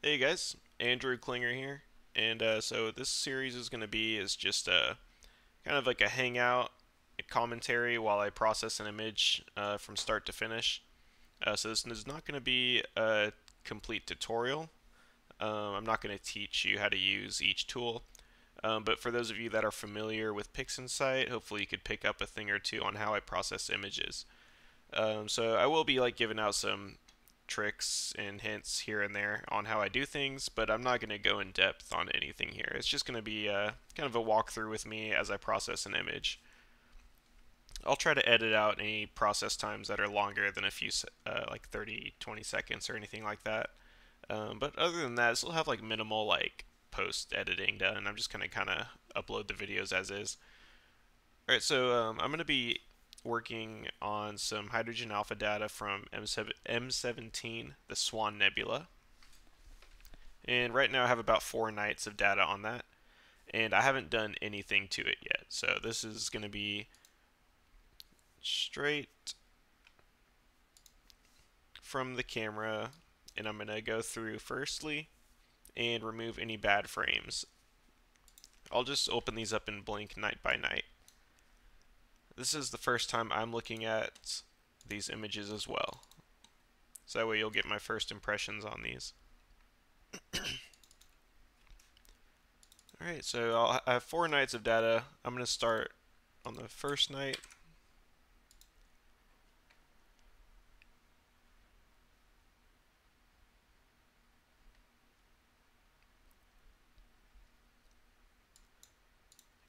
Hey guys, Andrew Klinger here, and so this series is going to be just kind of like a hangout a commentary while I process an image from start to finish. So this is not going to be a complete tutorial. I'm not going to teach you how to use each tool, but for those of you that are familiar with PixInsight, hopefully you could pick up a thing or two on how I process images. So I will be like giving out some tricks and hints here and there on how I do things, but I'm not going to go in depth on anything here. It's just going to be kind of a walkthrough with me as I process an image. I'll try to edit out any process times that are longer than a few, like 30, 20 seconds or anything like that. But other than that, this will have like minimal like post editing done. I'm just going to kind of upload the videos as is. All right, so I'm going to be working on some hydrogen alpha data from M17, the Swan Nebula. And right now I have about 4 nights of data on that, and I haven't done anything to it yet. So this is going to be straight from the camera, and I'm going to go through firstly and remove any bad frames. I'll just open these up and blink night by night. This is the first time I'm looking at these images as well. So that way you'll get my first impressions on these. Alright, so I have 4 nights of data. I'm going to start on the first night.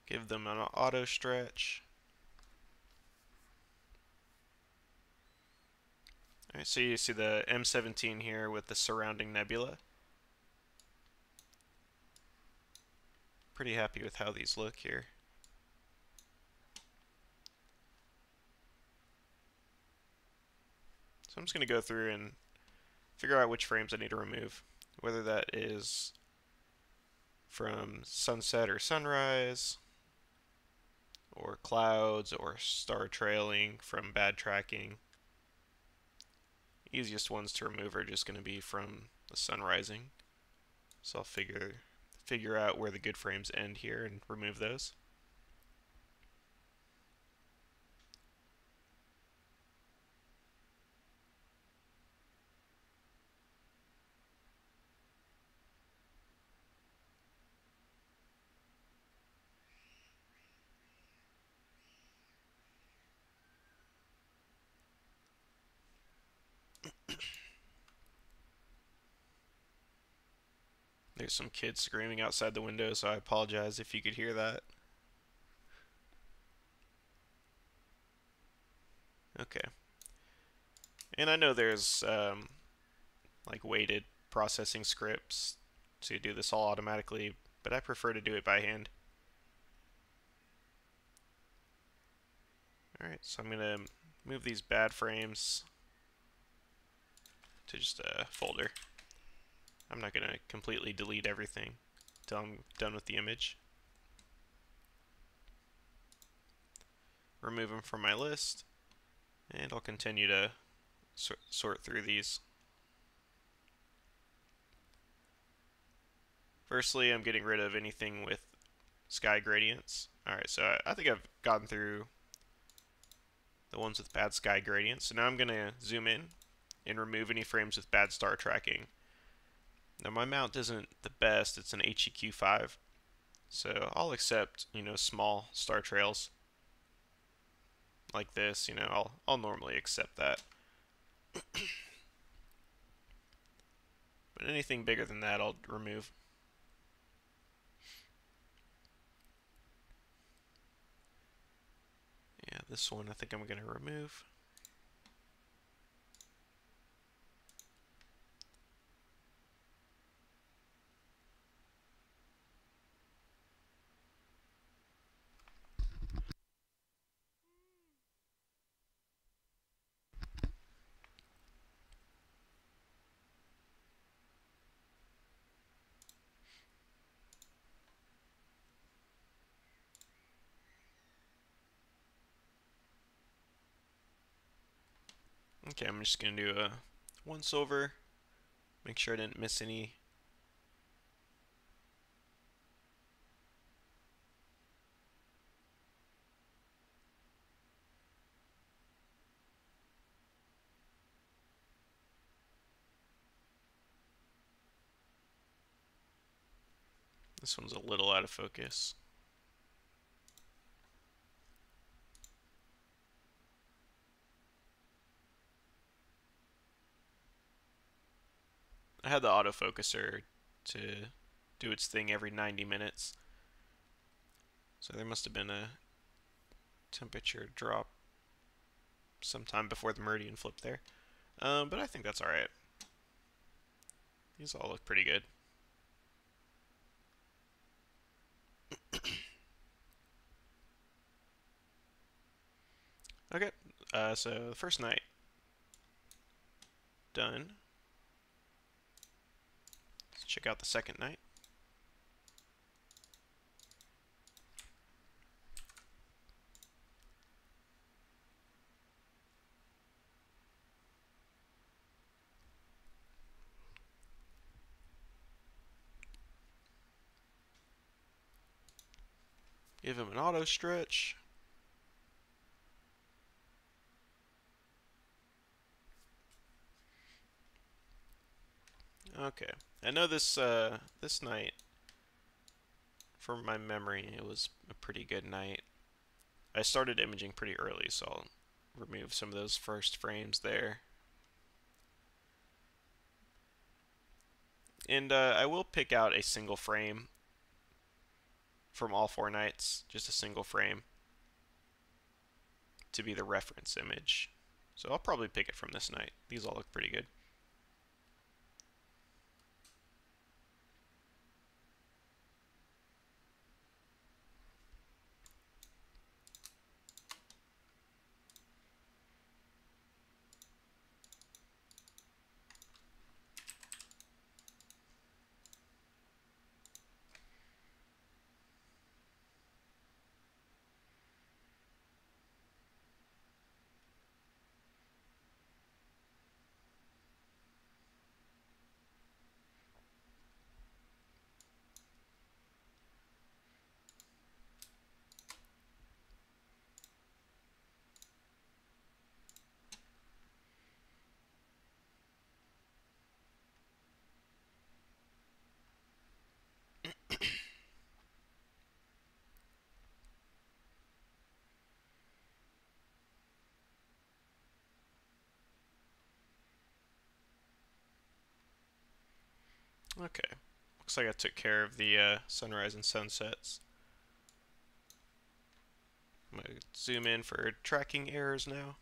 Give them an auto stretch. Alright, so you see the M17 here with the surrounding nebula. Pretty happy with how these look here. So I'm just going to go through and figure out which frames I need to remove, whether that is from sunset or sunrise, or clouds, or star trailing from bad tracking. Easiest ones to remove are just going to be from the sun rising. So I'll figure out where the good frames end here and remove those. There's some kids screaming outside the window, so I apologize if you could hear that. Okay. And I know there's like weighted processing scripts to do this all automatically, but I prefer to do it by hand. Alright, so I'm going to move these bad frames to just a folder. I'm not going to completely delete everything until I'm done with the image. Remove them from my list, and I'll continue to sort through these. Firstly, I'm getting rid of anything with sky gradients. Alright, so I think I've gotten through the ones with bad sky gradients. So now I'm going to zoom in and remove any frames with bad star tracking. Now my mount isn't the best, it's an HEQ5, so I'll accept, small star trails like this, I'll normally accept that. But anything bigger than that I'll remove. Yeah, this one I think I'm going to remove. Okay, I'm just going to do a once over, make sure I didn't miss any This one's a little out of focus. I had the autofocuser to do its thing every 90 minutes. So there must have been a temperature drop sometime before the meridian flip there. But I think that's alright. These all look pretty good. Okay, so the first night done. Let's check out the second night. Give him an auto stretch. Okay, I know this this night, from my memory, it was a pretty good night. I started imaging pretty early, so I'll remove some of those first frames there. And I will pick out a single frame from all 4 nights, just a single frame, to be the reference image. So I'll probably pick it from this night. These all look pretty good. Okay, looks like I took care of the sunrise and sunsets. I'm going to zoom in for tracking errors now.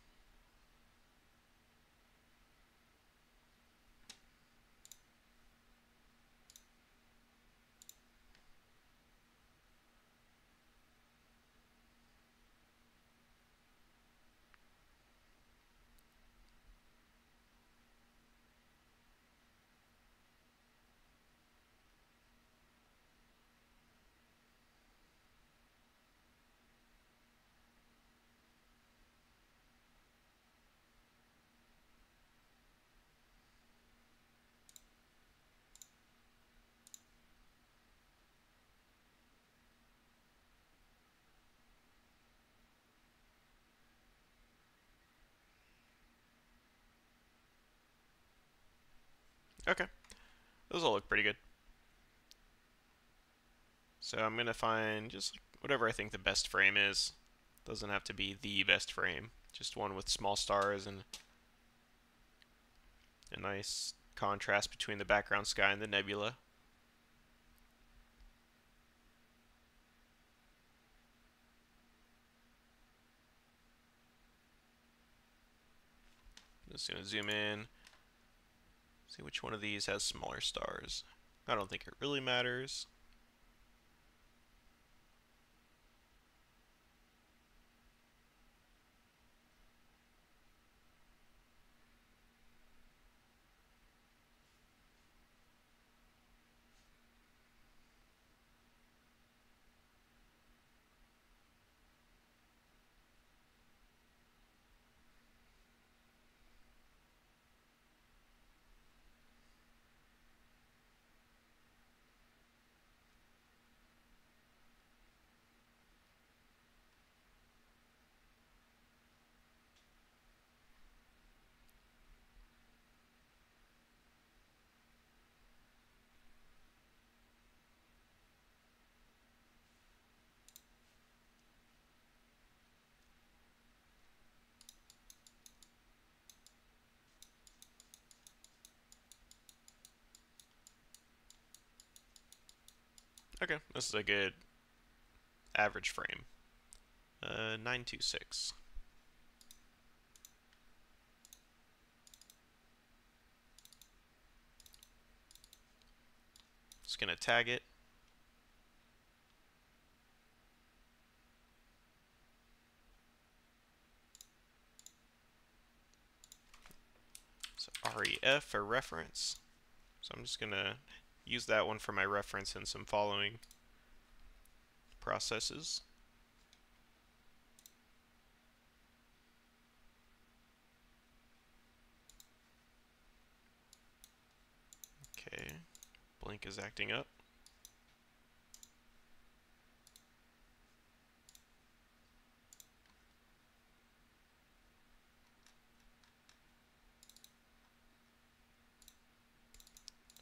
Okay, those all look pretty good. So I'm going to find just whatever I think the best frame is. Doesn't have to be the best frame, just one with small stars and a nice contrast between the background sky and the nebula. Just going to zoom in, see which one of these has smaller stars. I don't think it really matters. Okay, this is a good average frame. 926. Just gonna tag it. So REF for reference. So I'm just gonna use that one for my reference in some following processes. Okay, blink is acting up.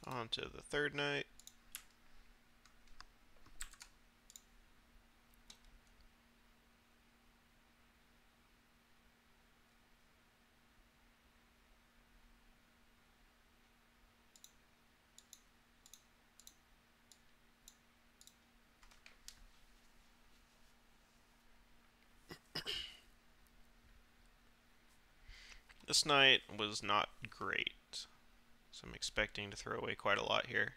On to the third night. This night was not great, so I'm expecting to throw away quite a lot here.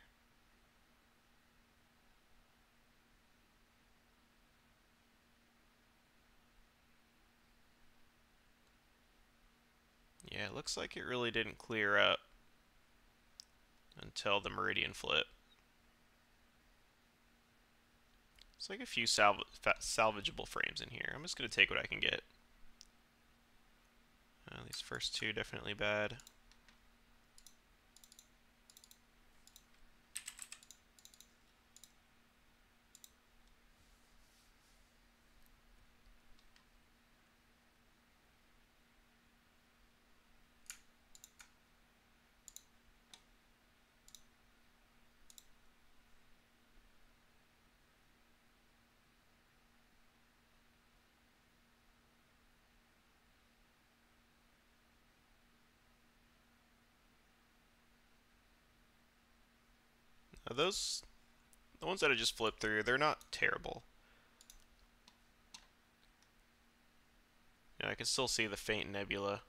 Yeah, it looks like it really didn't clear up until the meridian flip. It's like a few salvageable frames in here. I'm just going to take what I can get. These first two definitely bad. Now those, the ones that I just flipped through, they're not terrible. I can still see the faint nebula.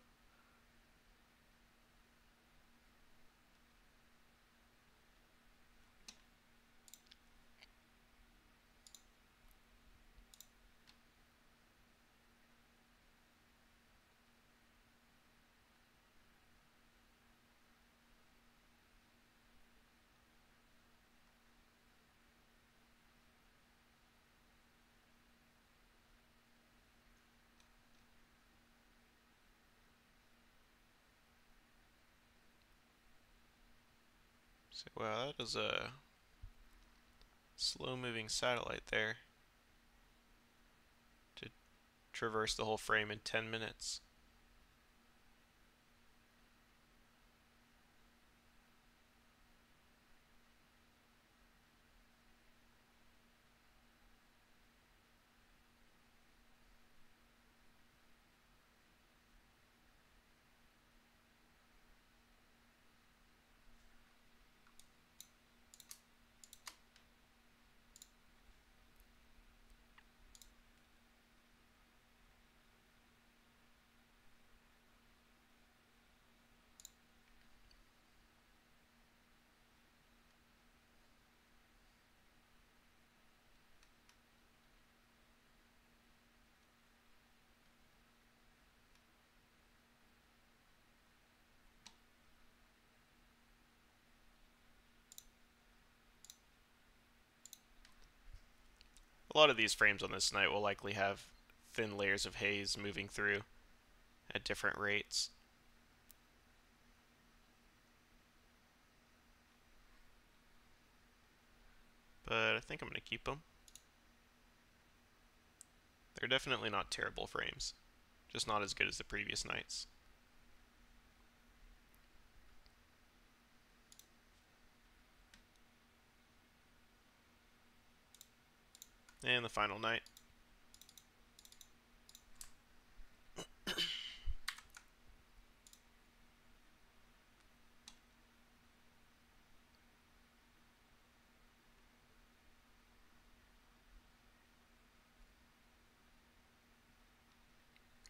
So, wow, that is a slow-moving satellite there to traverse the whole frame in 10 minutes. A lot of these frames on this night will likely have thin layers of haze moving through at different rates. But I think I'm going to keep them. They're definitely not terrible frames, just not as good as the previous nights. And the final night.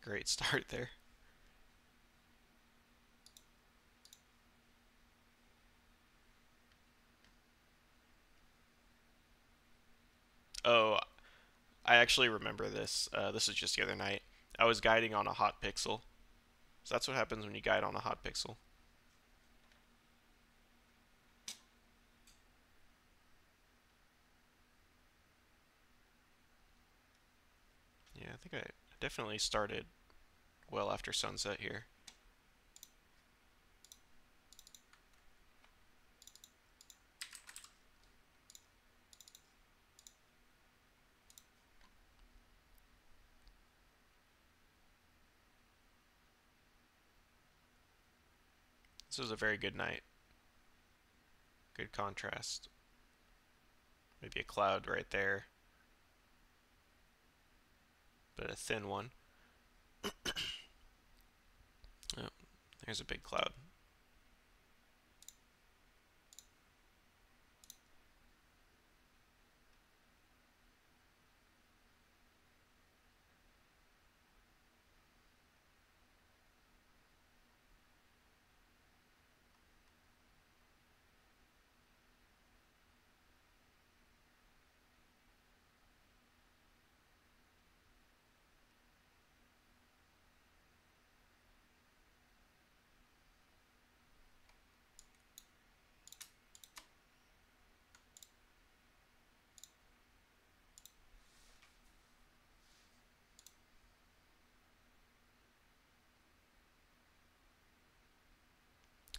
Great start there. Oh, I actually remember this. This was just the other night. I was guiding on a hot pixel. So that's what happens when you guide on a hot pixel. Yeah, I think I definitely started well after sunset here. This was a very good night. Good contrast. Maybe a cloud right there, but a thin one. Oh, there's a big cloud.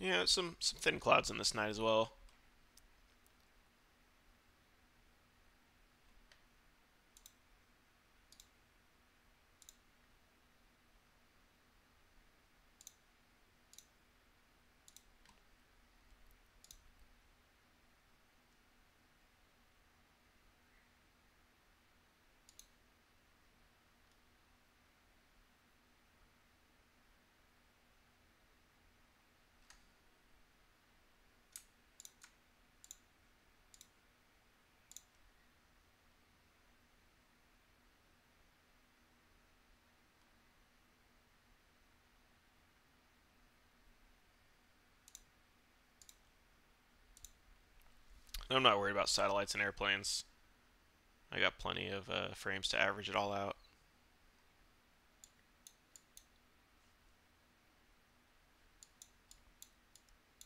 Yeah, some thin clouds in this night as well. I'm not worried about satellites and airplanes. I got plenty of frames to average it all out.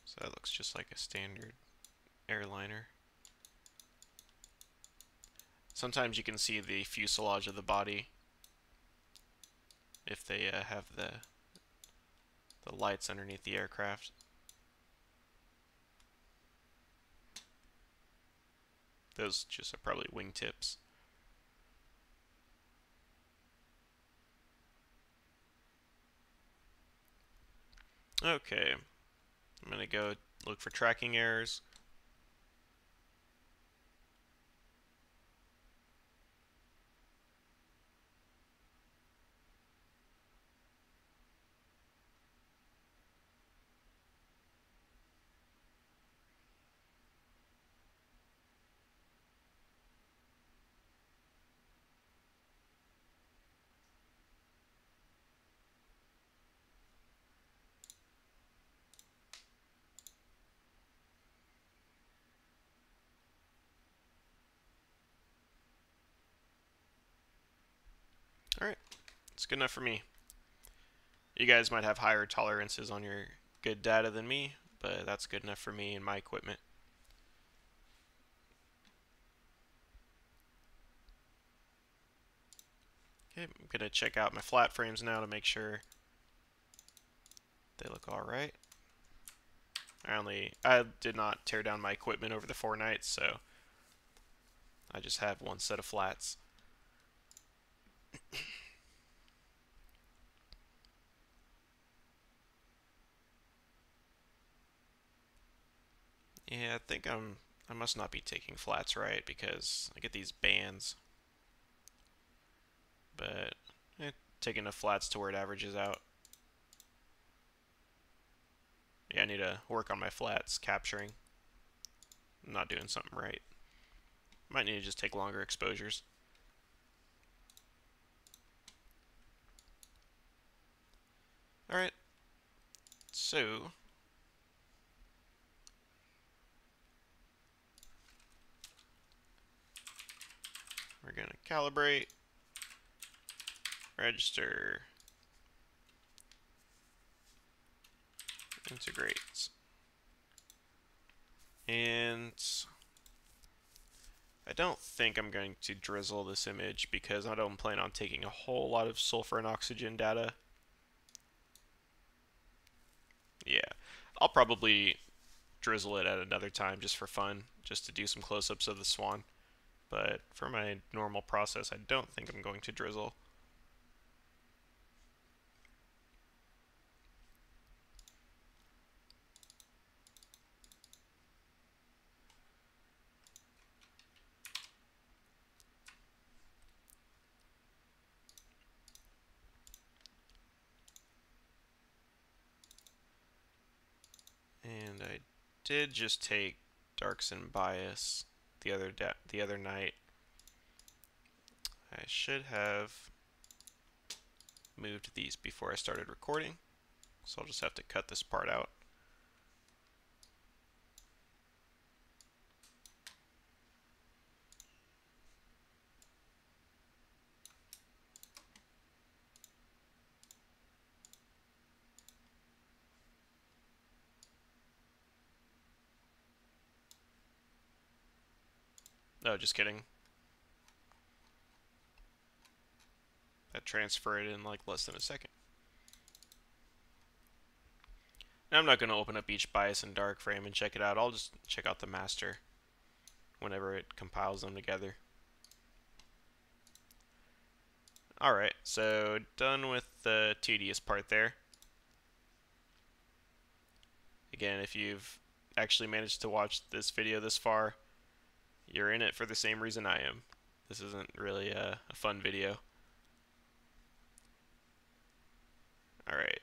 So that looks just like a standard airliner. Sometimes you can see the fuselage of the body if they have the lights underneath the aircraft. Those just are probably wingtips. Okay, I'm gonna go look for tracking errors. Alright, it's good enough for me. You guys might have higher tolerances on your good data than me, but that's good enough for me and my equipment. Okay, I'm gonna check out my flat frames now to make sure they look alright. I did not tear down my equipment over the 4 nights, so I just have one set of flats. Yeah, I think I must not be taking flats right because I get these bands. But taking the flats to where it averages out. Yeah, I need to work on my flats capturing. I'm not doing something right. Might need to just take longer exposures. Alright, so we're going to calibrate, register, integrate, and I don't think I'm going to drizzle this image because I don't plan on taking a whole lot of sulfur and oxygen data. Yeah, I'll probably drizzle it at another time just for fun, just to do some close-ups of the swan. But for my normal process, I don't think I'm going to drizzle. And I did just take darks and bias the other night. I should have moved these before I started recording, so I'll just have to cut this part out. No, just kidding. That transferred in like less than a second. Now I'm not going to open up each bias and dark frame and check it out. I'll just check out the master whenever it compiles them together. Alright, so done with the tedious part there. Again, if you've actually managed to watch this video this far, you're in it for the same reason I am. This isn't really a fun video. Alright.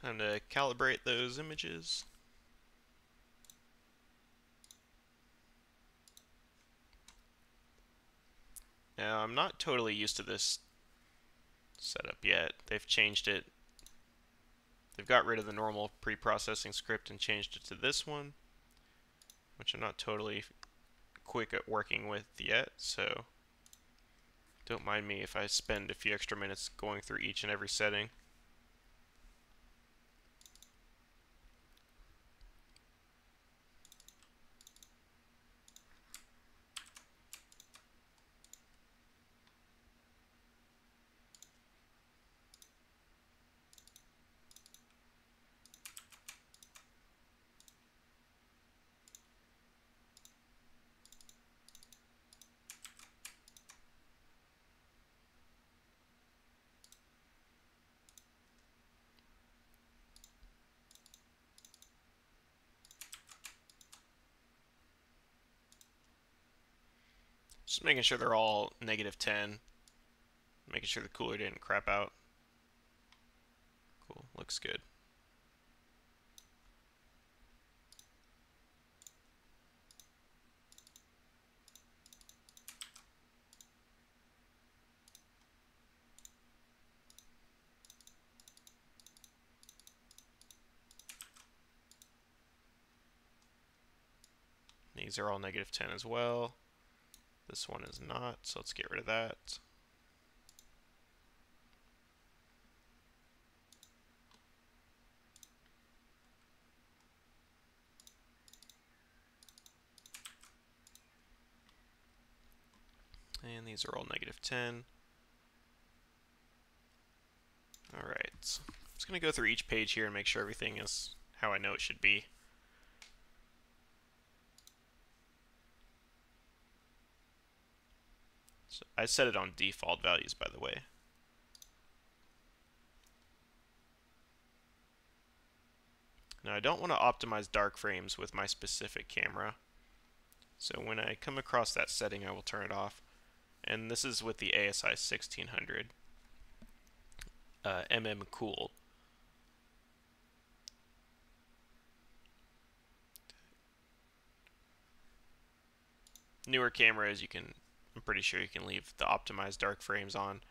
Time to calibrate those images. Now, I'm not totally used to this setup yet. They've changed it. They've got rid of the normal pre-processing script and changed it to this one, which I'm not totally quick at working with yet, so don't mind me if I spend a few extra minutes going through each and every setting. Just making sure they're all -10. Making sure the cooler didn't crap out. Cool, looks good. These are all -10 as well. This one is not, so let's get rid of that. And these are all -10. Alright, I'm just going to go through each page here and make sure everything is how I know it should be. So I set it on default values, by the way. Now I don't want to optimize dark frames with my specific camera, so when I come across that setting I will turn it off. And this is with the ASI 1600 Cool. newer cameras, I'm pretty sure you can leave the optimized dark frames on,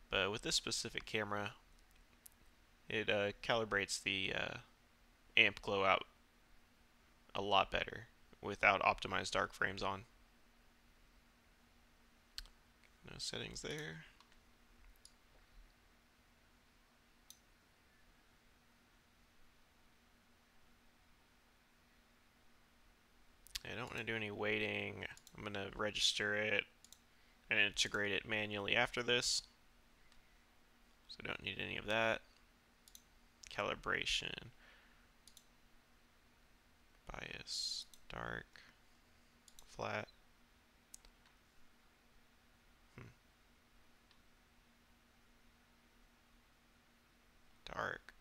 but with this specific camera, it calibrates the amp glow out a lot better without optimized dark frames on. No settings there. I don't want to do any weighting. I'm going to register it and integrate it manually after this. So I don't need any of that. Calibration. Bias. Dark. Flat. Dark.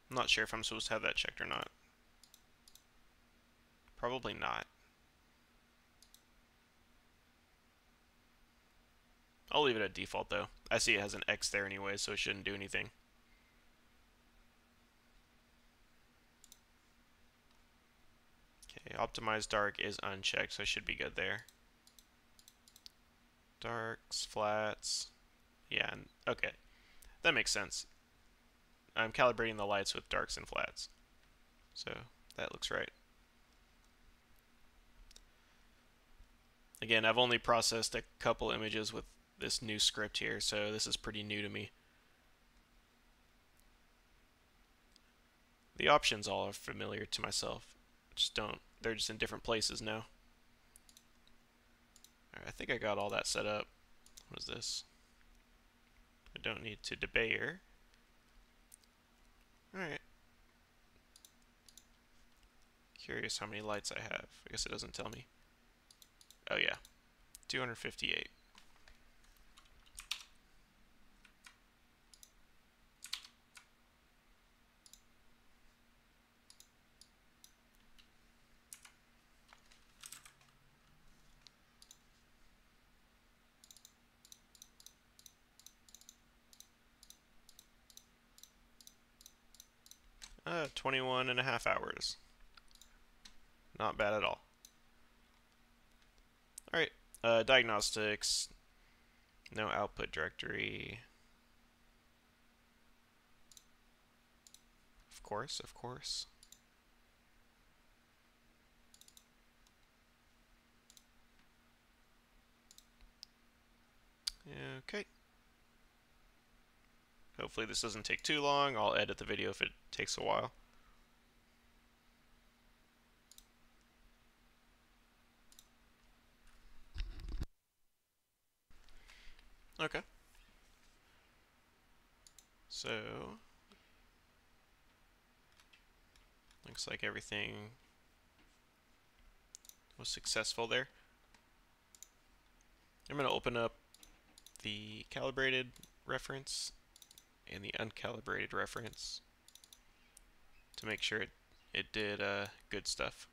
I'm not sure if I'm supposed to have that checked or not. Probably not. I'll leave it at default though. I see it has an X there anyway, so it shouldn't do anything. Okay, optimized dark is unchecked, so I should be good there. Darks, flats. Yeah, okay. That makes sense. I'm calibrating the lights with darks and flats. So that looks right. Again, I've only processed a couple images with this new script here, so this is pretty new to me. The options all are familiar to myself. They're just in different places now. Alright, I think I got all that set up. What is this? I don't need to debayer. Alright. Curious how many lights I have. I guess it doesn't tell me. Oh yeah, 258. Uh, 21.5 hours. Not bad at all. Alright, diagnostics. No output directory. Of course, of course. Okay. Hopefully this doesn't take too long. I'll edit the video if it takes a while. Okay. So, looks like everything was successful there. I'm going to open up the calibrated reference and the uncalibrated reference to make sure it did good stuff.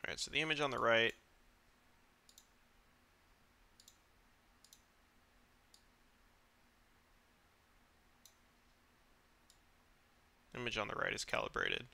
Alright, so the image on the right, is calibrated.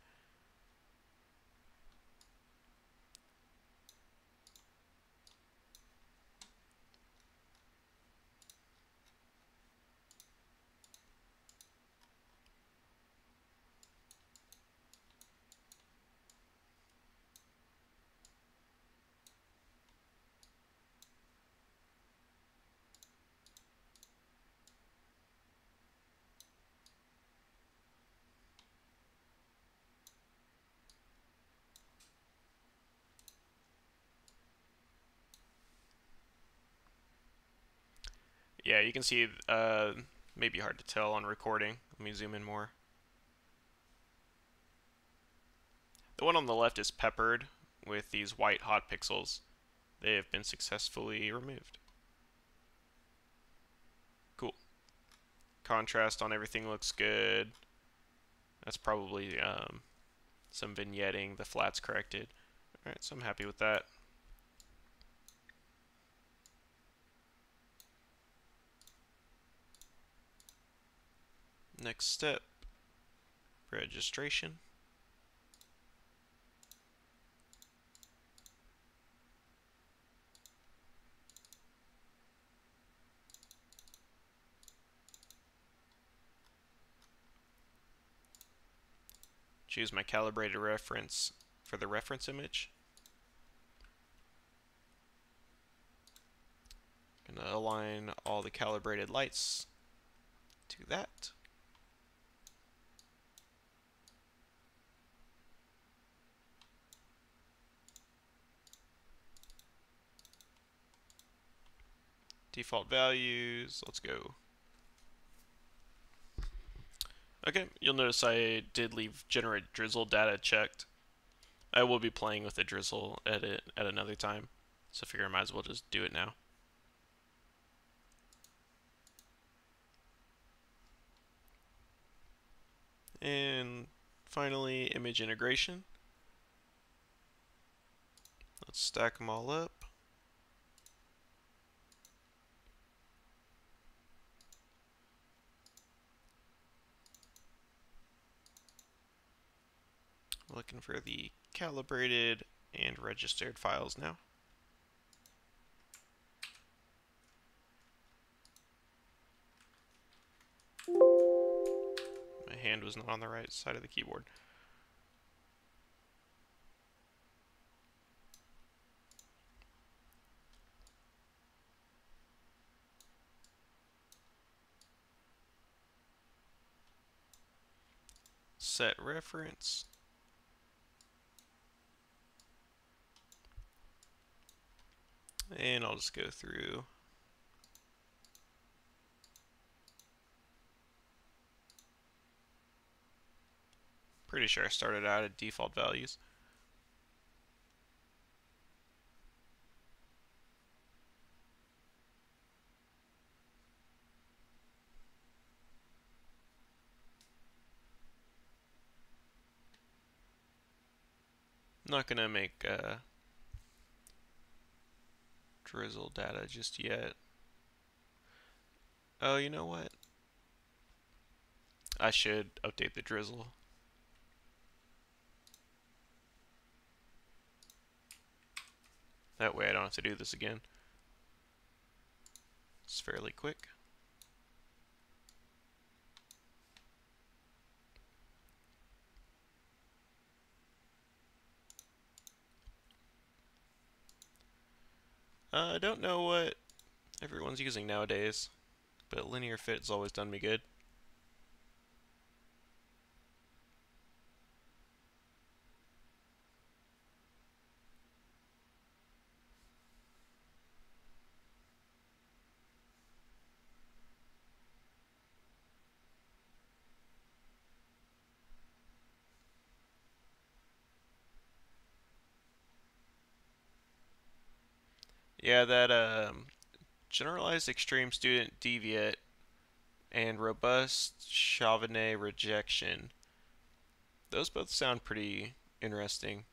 Yeah, you can see, maybe hard to tell on recording. Let me zoom in more. The one on the left is peppered with these white hot pixels. they have been successfully removed. Cool. Contrast on everything looks good. That's probably some vignetting. The flat's corrected. Alright, so I'm happy with that. Next step, registration. Choose my calibrated reference for the reference image. I'm going to align all the calibrated lights to that. Default values, let's go. Okay, you'll notice I did leave generate drizzle data checked. I will be playing with the drizzle edit at another time, so I figure I might as well just do it now. And finally, image integration. Let's stack them all up. Looking for the calibrated and registered files now. My hand was not on the right side of the keyboard. Set reference. And I'll just go through. Pretty sure I started out at default values. I'm not gonna make drizzle data just yet. Oh, you know what? I should update the drizzle. That way I don't have to do this again. It's fairly quick. I don't know what everyone's using nowadays, but linear fit's always done me good. Yeah, that generalized extreme student deviate and robust Chauvinet rejection. Those both sound pretty interesting.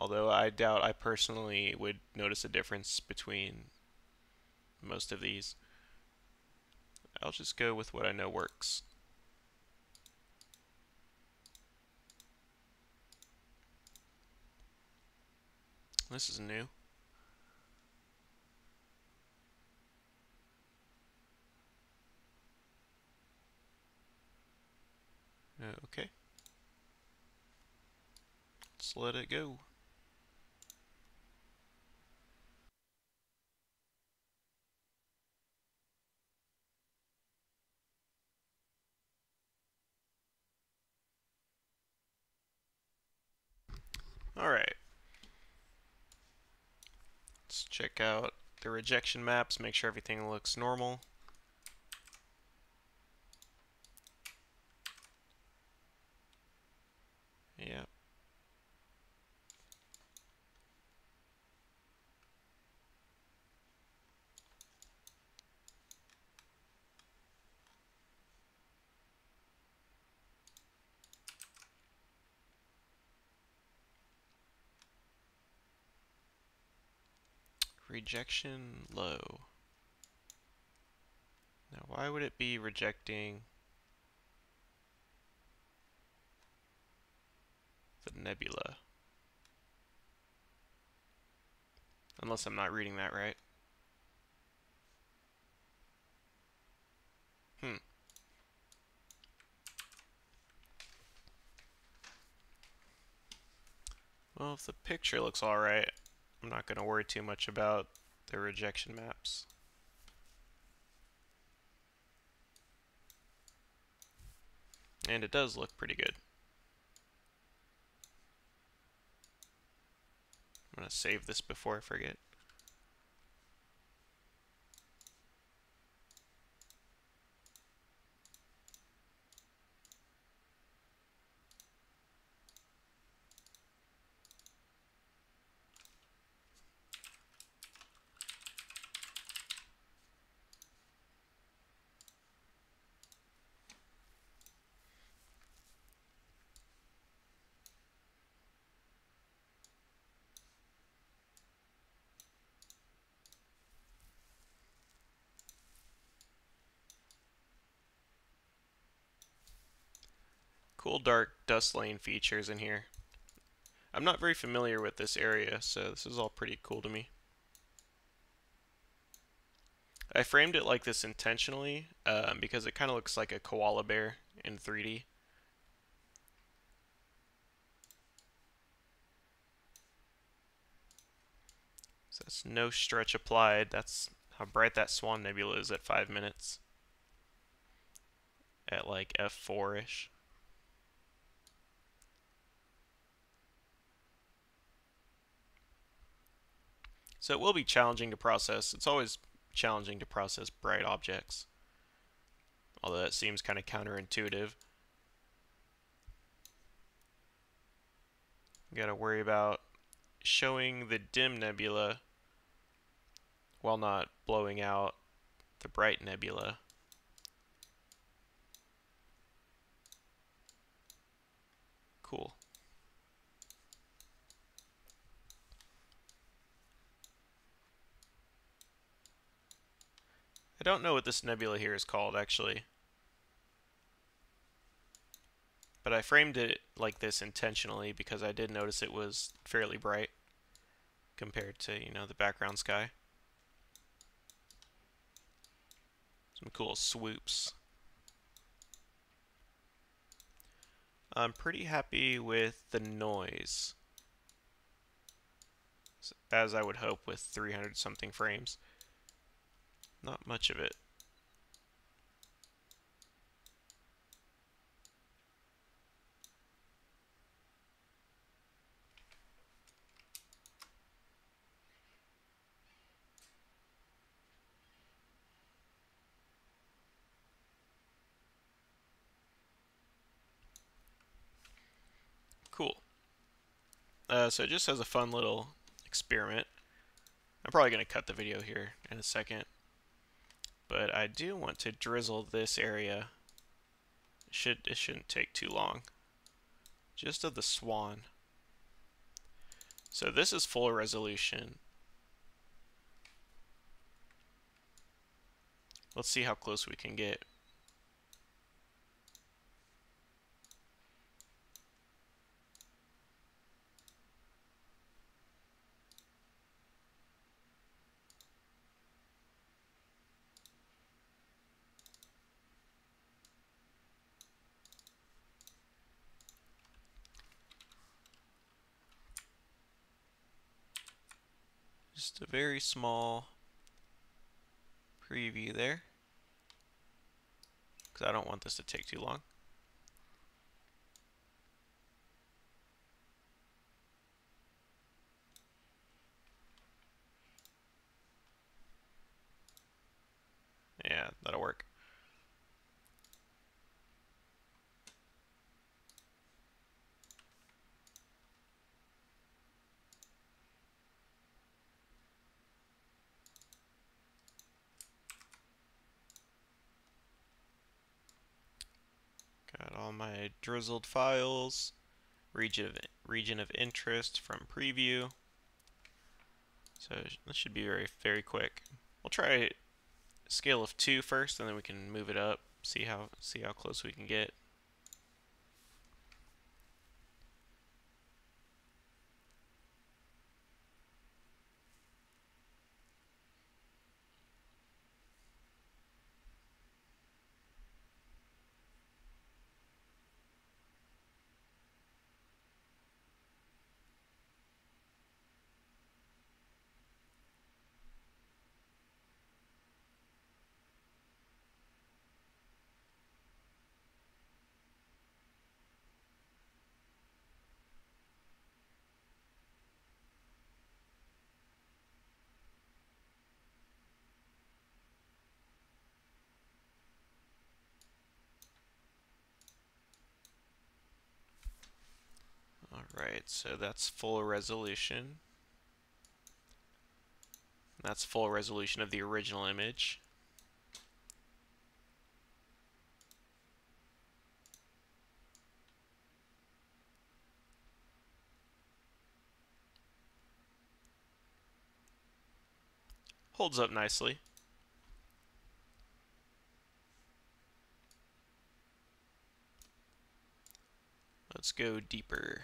Although I doubt I personally would notice a difference between most of these. I'll just go with what I know works. This is new. Okay. Let's let it go. Alright. Let's check out the rejection maps, make sure everything looks normal. Yep. rejection low. Now, why would it be rejecting the nebula? Unless I'm not reading that right. Well, if the picture looks alright, I'm not going to worry too much about the rejection maps. And it does look pretty good. I'm going to save this before I forget. Cool dark dust lane features in here. I'm not very familiar with this area, so this is all pretty cool to me. I framed it like this intentionally because it kind of looks like a koala bear in 3D. So that's no stretch applied. That's how bright that Swan Nebula is at 5 minutes. At like f4-ish. So it will be challenging to process. It's always challenging to process bright objects. Although that seems kind of counterintuitive. You gotta worry about showing the dim nebula while not blowing out the bright nebula. Cool. I don't know what this nebula here is called, actually. But I framed it like this intentionally because I did notice it was fairly bright compared to, you know, the background sky. Some cool swoops. I'm pretty happy with the noise, as I would hope with 300 something frames. Not much of it. Cool. So just as a fun little experiment, I'm probably going to cut the video here in a second, but I do want to drizzle this area. It shouldn't take too long. Just of the Swan. So this is full resolution. Let's see how close we can get. Just a very small preview there, because I don't want this to take too long. Yeah, that'll work. Got all my drizzled files, region of interest from preview. So this should be very, very quick. We'll try a scale of 2 first, and then we can move it up, see how close we can get. Alright, so that's full resolution. That's full resolution of the original image. Holds up nicely. Let's go deeper.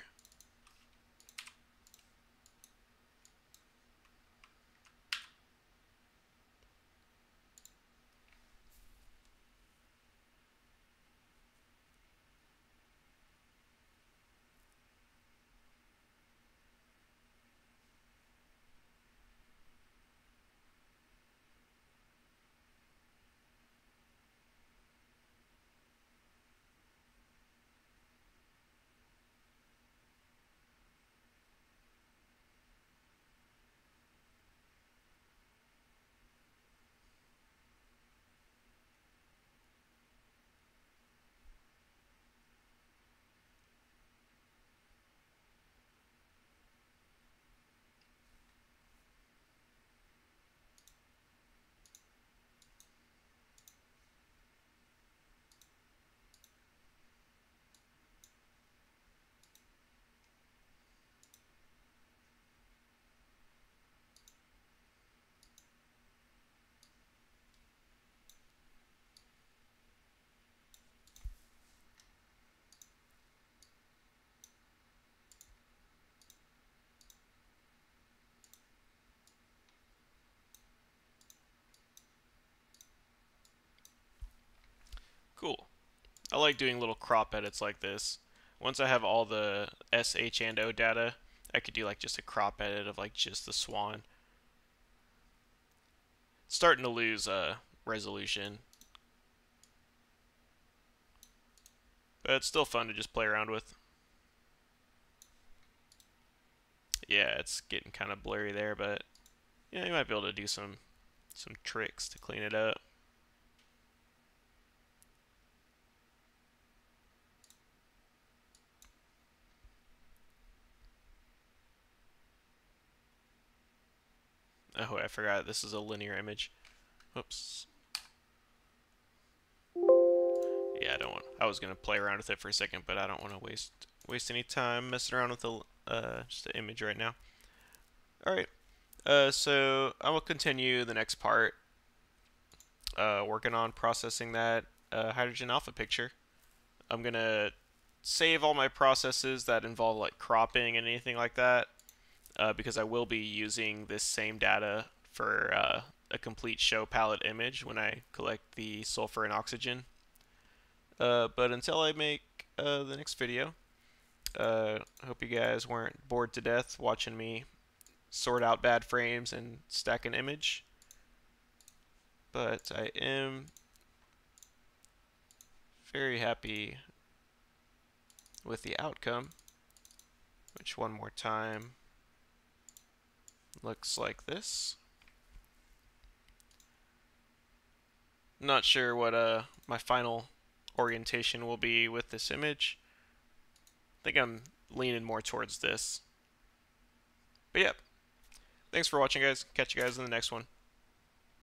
Cool. I like doing little crop edits like this. Once I have all the SH and O data, I could do like just a crop edit of like just the swan. It's starting to lose resolution, but it's still fun to just play around with. Yeah, it's getting kind of blurry there, but yeah, you might be able to do some tricks to clean it up. Oh, I forgot this is a linear image. Oops. Yeah, I was gonna play around with it for a second, but I don't want to waste any time messing around with just the image right now. All right. So I will continue the next part, working on processing that hydrogen alpha picture. I'm gonna save all my processes that involve like cropping and anything like that, because I will be using this same data for a complete SHO palette image when I collect the sulfur and oxygen. But until I make the next video, hope you guys weren't bored to death watching me sort out bad frames and stack an image. But I am very happy with the outcome, which one more time looks like this. Not sure what my final orientation will be with this image. I think I'm leaning more towards this. But yeah, thanks for watching, guys. Catch you guys in the next one.